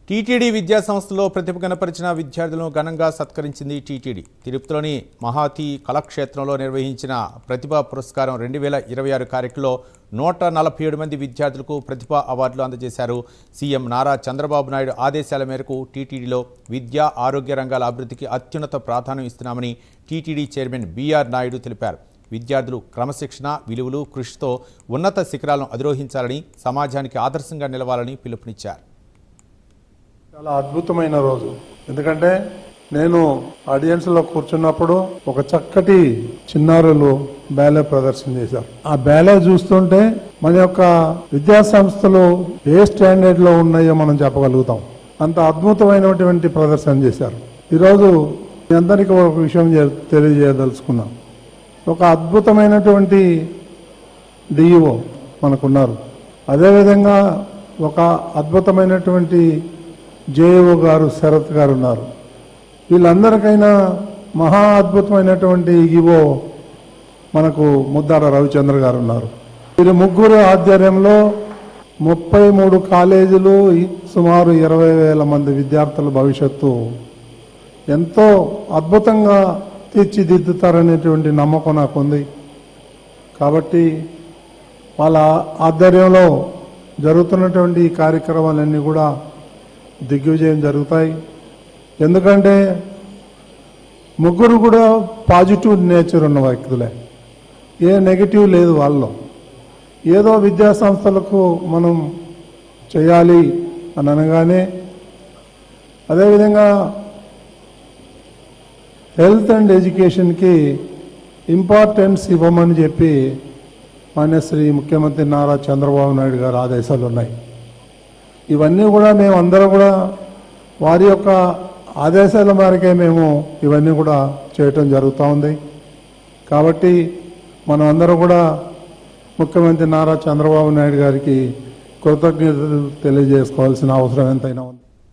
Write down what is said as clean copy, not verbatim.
TTD విద్యా సంస్థలో ప్రతిభ కనపరిచిన విద్యార్థులను ఘనంగా సత్కరించింది టీటీడీ. తిరుపతిలోని మహాతి కళాక్షేత్రంలో నిర్వహించిన ప్రతిభా పురస్కారం 2026 కార్యక్రమంలో 147 మంది విద్యార్థులకు ప్రతిభా అవార్డులు అందజేశారు. సీఎం నారా చంద్రబాబు నాయుడు ఆదేశాల మేరకు టీటీడీలో విద్యా ఆరోగ్య రంగాల అభివృద్ధికి అత్యున్నత ప్రాధాన్యం ఇస్తున్నామని టీటీడీ చైర్మన్ బీఆర్ నాయుడు తెలిపారు. విద్యార్థులు క్రమశిక్షణ, విలువలు, కృషితో ఉన్నత శిఖరాలను అధిరోహించాలని, సమాజానికి ఆదర్శంగా నిలవాలని పిలుపునిచ్చారు. చాలా అద్భుతమైన రోజు. ఎందుకంటే నేను ఆడియన్స్ లో కూర్చున్నప్పుడు ఒక చక్కటి చిన్నారులు బ్యాలే ప్రదర్శన చేశారు. ఆ బ్యాలే చూస్తుంటే మన యొక్క విద్యా సంస్థలు ఏ స్టాండర్డ్ లో ఉన్నాయో మనం చెప్పగలుగుతాం. అంత అద్భుతమైనటువంటి ప్రదర్శన చేశారు. ఈరోజు మీ అందరికీ ఒక విషయం తెలియజేయదలుచుకున్నాం. ఒక అద్భుతమైనటువంటి డిఈఓ మనకున్నారు. అదేవిధంగా ఒక అద్భుతమైనటువంటి జేఈఓ గారు, శరత్ గారు ఉన్నారు. వీళ్ళందరికైనా మహా అద్భుతమైనటువంటి ఈఓ మనకు ముద్దాడ రవిచంద్ర గారు ఉన్నారు. వీరు ముగ్గురు ఆధ్వర్యంలో 33 కాలేజీలు, సుమారు 20,000 మంది విద్యార్థుల భవిష్యత్తు ఎంతో అద్భుతంగా తీర్చిదిద్దుతారనేటువంటి నమ్మకం నాకు ఉంది. కాబట్టి వాళ్ళ ఆధ్వర్యంలో జరుగుతున్నటువంటి ఈ కార్యక్రమాలన్నీ కూడా దిగ్విజయం జరుగుతాయి. ఎందుకంటే ముగ్గురు కూడా పాజిటివ్ నేచర్ ఉన్న వ్యక్తులే, ఏ నెగిటివ్ లేదు వాళ్ళలో. ఏదో విద్యా సంస్థలకు మనం చేయాలి అని అనగానే, అదేవిధంగా హెల్త్ అండ్ ఎడ్యుకేషన్కి ఇంపార్టెన్స్ ఇవ్వమని చెప్పి మాన్యశ్రీ ముఖ్యమంత్రి నారా చంద్రబాబు నాయుడు గారు ఆదేశాలు ఉన్నాయి. ఇవన్నీ కూడా మేము అందరం కూడా వారి యొక్క ఆదేశాల మేరకే మేము ఇవన్నీ కూడా చేయటం జరుగుతూ ఉంది. కాబట్టి మనం అందరం కూడా ముఖ్యమంత్రి నారా చంద్రబాబు నాయుడు గారికి కృతజ్ఞతలు తెలియజేసుకోవాల్సిన అవసరం ఎంతైనా ఉంది.